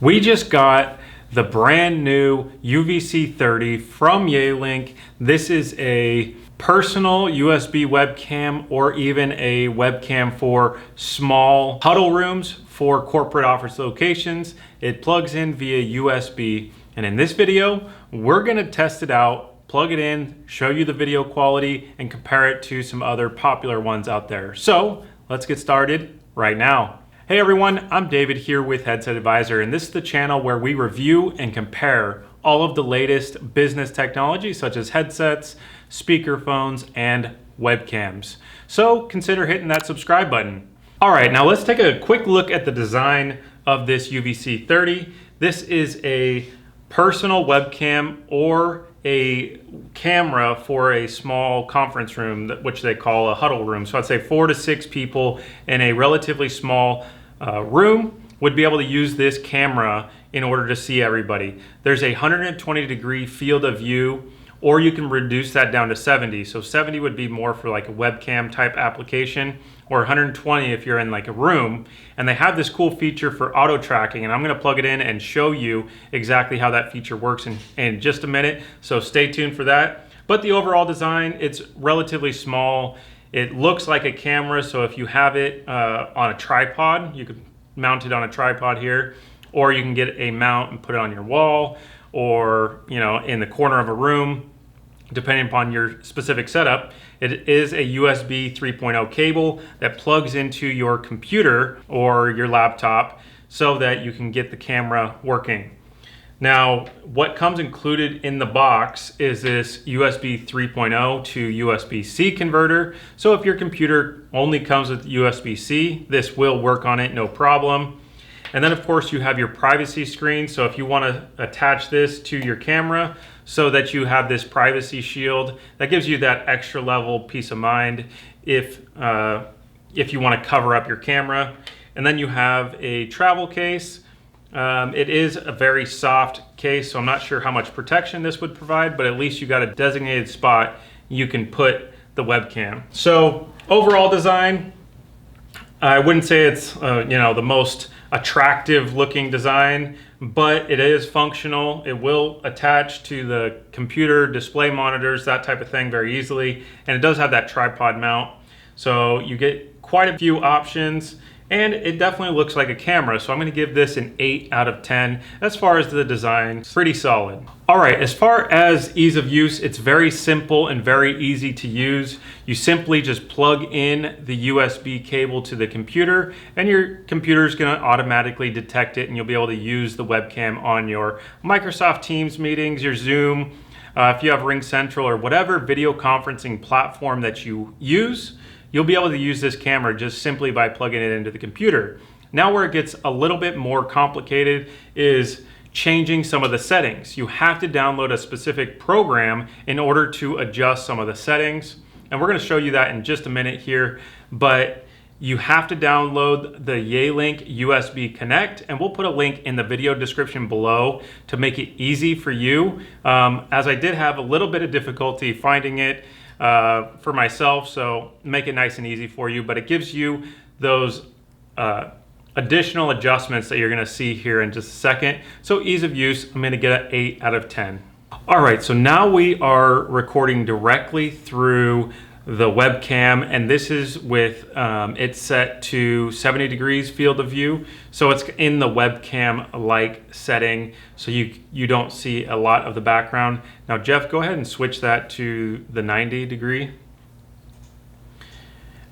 We just got the brand new UVC30 from Yealink. This is a personal USB webcam or even a webcam for small huddle rooms for corporate office locations. It plugs in via USB. And in this video, we're gonna test it out, plug it in, show you the video quality, and compare it to some other popular ones out there. So let's get started right now. Hey everyone, I'm David here with Headset Advisor, and this is the channel where we review and compare all of the latest business technology such as headsets, speakerphones, and webcams. So consider hitting that subscribe button. All right, now let's take a quick look at the design of this UVC30. This is a personal webcam or a camera for a small conference room, which they call a huddle room. So I'd say 4 to 6 people in a relatively small room would be able to use this camera in order to see everybody. There's a 120-degree field of view, or you can reduce that down to 70. So 70 would be more for like a webcam type application, or 120 if you're in like a room. And they have this cool feature for auto tracking, and I'm gonna plug it in and show you exactly how that feature works in just a minute. So stay tuned for that. But the overall design, it's relatively small. It looks like a camera, so if you have it on a tripod, you could mount it on a tripod here, or you can get a mount and put it on your wall, or in the corner of a room, depending upon your specific setup. It is a USB 3.0 cable that plugs into your computer or your laptop so that you can get the camera working. Now, what comes included in the box is this USB 3.0 to USB-C converter. So if your computer only comes with USB-C, this will work on it, no problem. And then of course you have your privacy screen. So if you want to attach this to your camera so that you have this privacy shield, that gives you that extra level peace of mind if you want to cover up your camera. And then you have a travel case. It is a very soft case, so I'm not sure how much protection this would provide, but at least you got a designated spot you can put the webcam. So overall design, I wouldn't say it's the most attractive looking design, but it is functional. It will attach to the computer, display monitors, that type of thing very easily. And it does have that tripod mount. So you get quite a few options, and it definitely looks like a camera. So I'm gonna give this an 8 out of 10. As far as the design, pretty solid. All right, as far as ease of use, it's very simple and very easy to use. You simply just plug in the USB cable to the computer, and your computer is gonna automatically detect it, and you'll be able to use the webcam on your Microsoft Teams meetings, your Zoom, if you have RingCentral or whatever video conferencing platform that you use, you'll be able to use this camera just simply by plugging it into the computer. Now where it gets a little bit more complicated is changing some of the settings. You have to download a specific program in order to adjust some of the settings. And we're gonna show you that in just a minute here, but you have to download the Yealink USB Connect, and we'll put a link in the video description below to make it easy for you. As I did have a little bit of difficulty finding it for myself, so make it nice and easy for you, but it gives you those additional adjustments that you're gonna see here in just a second. So ease of use, I'm gonna get an 8 out of 10. All right, so now we are recording directly through the webcam, and this is with it set to 70 degrees field of view. So it's in the webcam-like setting, so you don't see a lot of the background. Now, Jeff, go ahead and switch that to the 90 degree.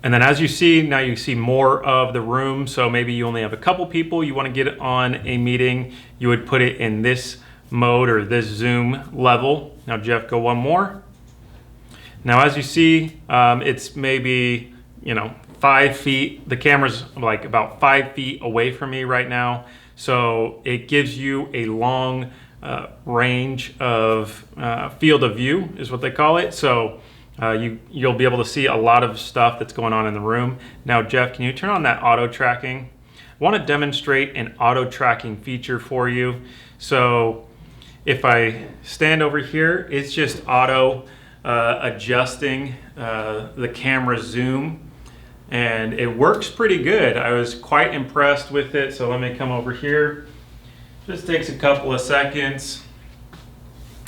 And then as you see, now you see more of the room. So maybe you only have a couple people, you wanna get it on a meeting, you would put it in this mode or this zoom level. Now, Jeff, go one more. Now, as you see, it's maybe 5 feet. The camera's like about 5 feet away from me right now. So it gives you a long range of field of view is what they call it. So you'll be able to see a lot of stuff that's going on in the room. Now, Jeff, can you turn on that auto tracking? I want to demonstrate an auto tracking feature for you. So if I stand over here, it's just auto adjusting the camera zoom, and it works pretty good. I was quite impressed with it. So let me come over here Just takes a couple of seconds.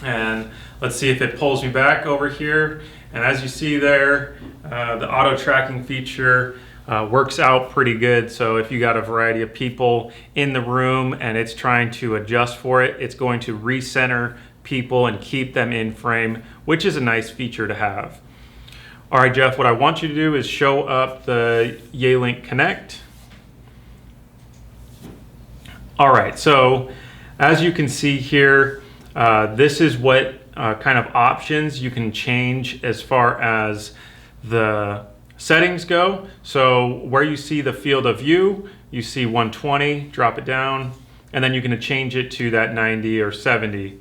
And let's see if it pulls me back over here. And as you see there, the auto tracking feature works out pretty good. So if you got a variety of people in the room and it's trying to adjust for it, it's going to recenter people and keep them in frame, which is a nice feature to have. All right, Jeff, what I want you to do is show up the Yealink Connect. All right, so as you can see here, this is what kind of options you can change as far as the settings go. So where you see the field of view, you see 120, drop it down, and then you can change it to that 90 or 70.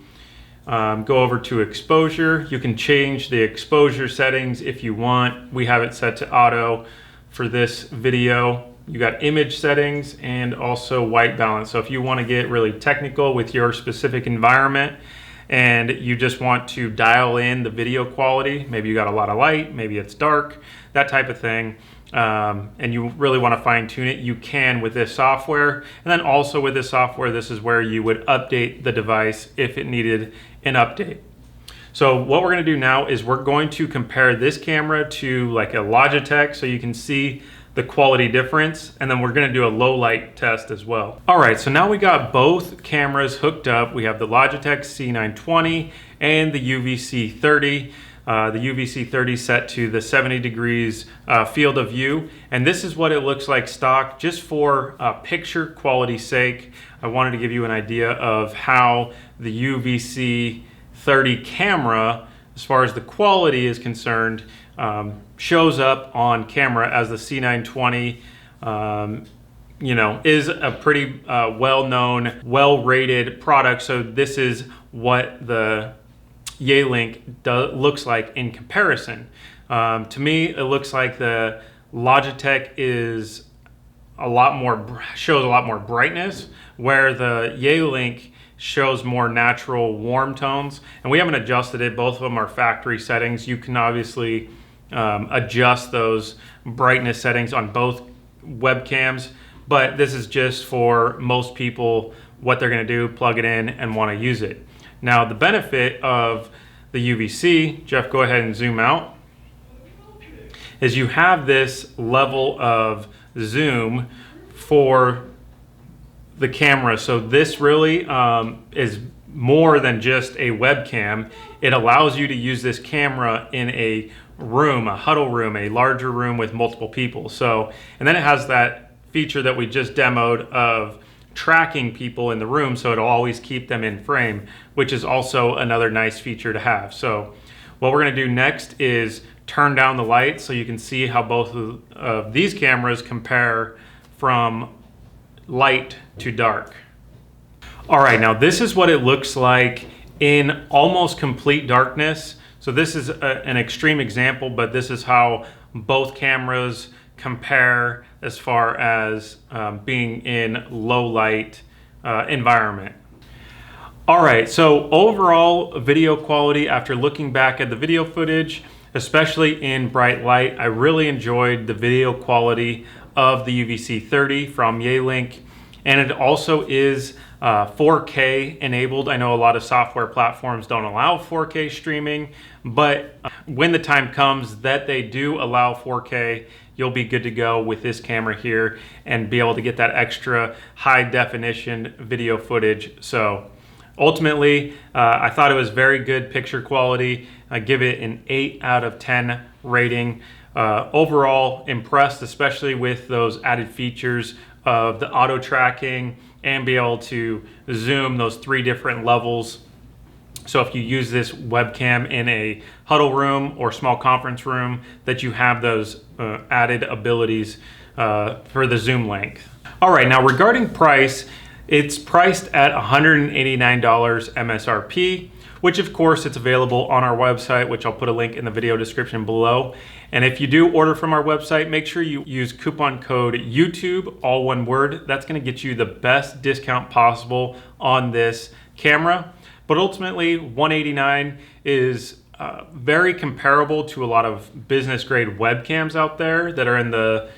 Go over to exposure. You can change the exposure settings if you want. We have it set to auto for this video. You got image settings and also white balance. So if you want to get really technical with your specific environment and you just want to dial in the video quality, maybe you got a lot of light, maybe it's dark, that type of thing, and you really want to fine tune it, you can with this software. And then also with this software, this is where you would update the device if it needed an update. So what we're going to do now is we're going to compare this camera to like a Logitech so you can see the quality difference, and then we're going to do a low light test as well. All right, so now we got both cameras hooked up. We have the Logitech C920 and the UVC30. The UVC30 set to the 70 degrees field of view, and this is what it looks like stock. Just for picture quality sake, I wanted to give you an idea of how the UVC30 camera, as far as the quality is concerned, shows up on camera, as the C920 is a pretty well-known, well-rated product. So this is what the Yealink looks like in comparison. To me, it looks like the Logitech is shows a lot more brightness, where the Yealink shows more natural warm tones. And we haven't adjusted it. Both of them are factory settings. You can obviously adjust those brightness settings on both webcams, but this is just for most people what they're going to do, plug it in and want to use it. Now the benefit of the UVC, Jeff, go ahead and zoom out, is you have this level of zoom for the camera. So this really is more than just a webcam. It allows you to use this camera in a room, a huddle room, a larger room with multiple people. So, and then it has that feature that we just demoed of tracking people in the room, so it'll always keep them in frame, which is also another nice feature to have. So what we're going to do next is turn down the light so you can see how both of these cameras compare from light to dark. All right, now this is what it looks like in almost complete darkness. So this is an extreme example, but this is how both cameras compare as far as being in low light environment. All right, so overall video quality, after looking back at the video footage, especially in bright light, I really enjoyed the video quality of the UVC30 from Yealink. And it also is 4K enabled. I know a lot of software platforms don't allow 4K streaming, but when the time comes that they do allow 4K, you'll be good to go with this camera here and be able to get that extra high definition video footage. So ultimately, I thought it was very good picture quality. I give it an 8 out of 10 rating. Overall impressed, especially with those added features of the auto tracking and be able to zoom those 3 different levels. So if you use this webcam in a huddle room or small conference room, that you have those added abilities for the zoom length. All right, now regarding price, it's priced at $189 MSRP, which of course it's available on our website, which I'll put a link in the video description below. And if you do order from our website, make sure you use coupon code YouTube, all one word. That's gonna get you the best discount possible on this camera. But ultimately, $189 is very comparable to a lot of business grade webcams out there that are in the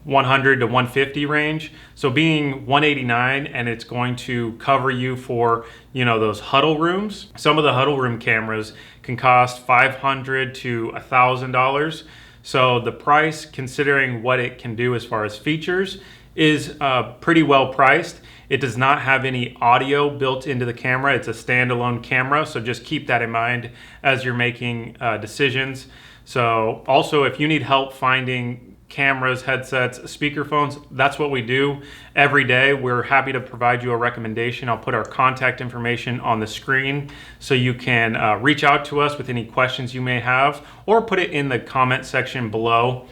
100 to 150 range. So being 189, and it's going to cover you for, you know, those huddle rooms. Some of the huddle room cameras can cost $500 to $1,000. So the price, considering what it can do as far as features, is pretty well priced. It does not have any audio built into the camera. It's a standalone camera, so just keep that in mind as you're making decisions. So also, if you need help finding cameras, headsets, speakerphones, that's what we do every day. We're happy to provide you a recommendation. I'll put our contact information on the screen so you can reach out to us with any questions you may have, or put it in the comment section below.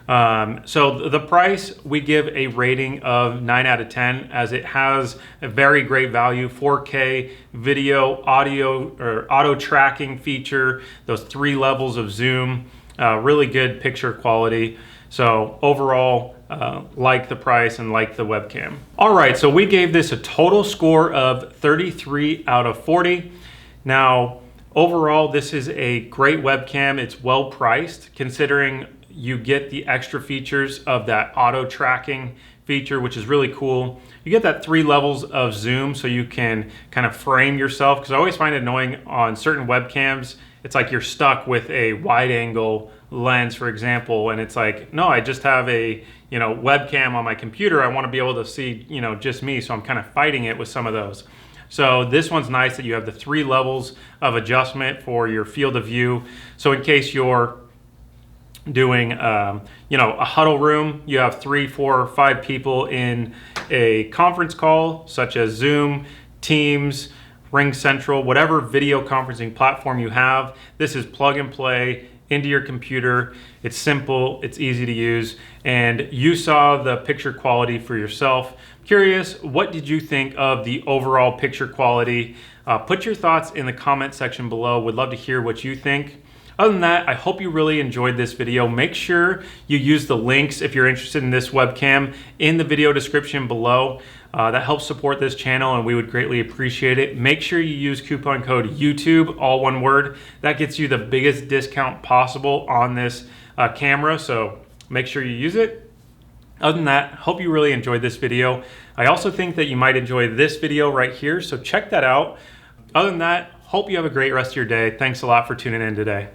So the price, we give a rating of 9 out of 10, as it has a very great value, 4K video, audio, or auto tracking feature, those 3 levels of zoom, really good picture quality. So overall, like the price and like the webcam. All right, so we gave this a total score of 33 out of 40. Now, overall, this is a great webcam. It's well priced, considering you get the extra features of that auto tracking feature, which is really cool. You get that 3 levels of zoom, so you can kind of frame yourself, because I always find it annoying on certain webcams. It's like you're stuck with a wide angle lens, for example, and it's like, no, I just have a, you know, webcam on my computer. I want to be able to see, you know, just me. So I'm kind of fighting it with some of those. So this one's nice that you have the 3 levels of adjustment for your field of view. So in case you're doing, you know, a huddle room, you have 3, 4, 5 people in a conference call, such as Zoom, Teams, Ring Central, whatever video conferencing platform you have. This is plug and play into your computer. It's simple, it's easy to use, and you saw the picture quality for yourself. Curious, what did you think of the overall picture quality? Put your thoughts in the comment section below. Would love to hear what you think. Other than that, I hope you really enjoyed this video. Make sure you use the links if you're interested in this webcam in the video description below. That helps support this channel, and we would greatly appreciate it. Make sure you use coupon code YouTube, all one word. That gets you the biggest discount possible on this camera, so make sure you use it. Other than that, hope you really enjoyed this video. I also think that you might enjoy this video right here, so check that out. Other than that, hope you have a great rest of your day. Thanks a lot for tuning in today.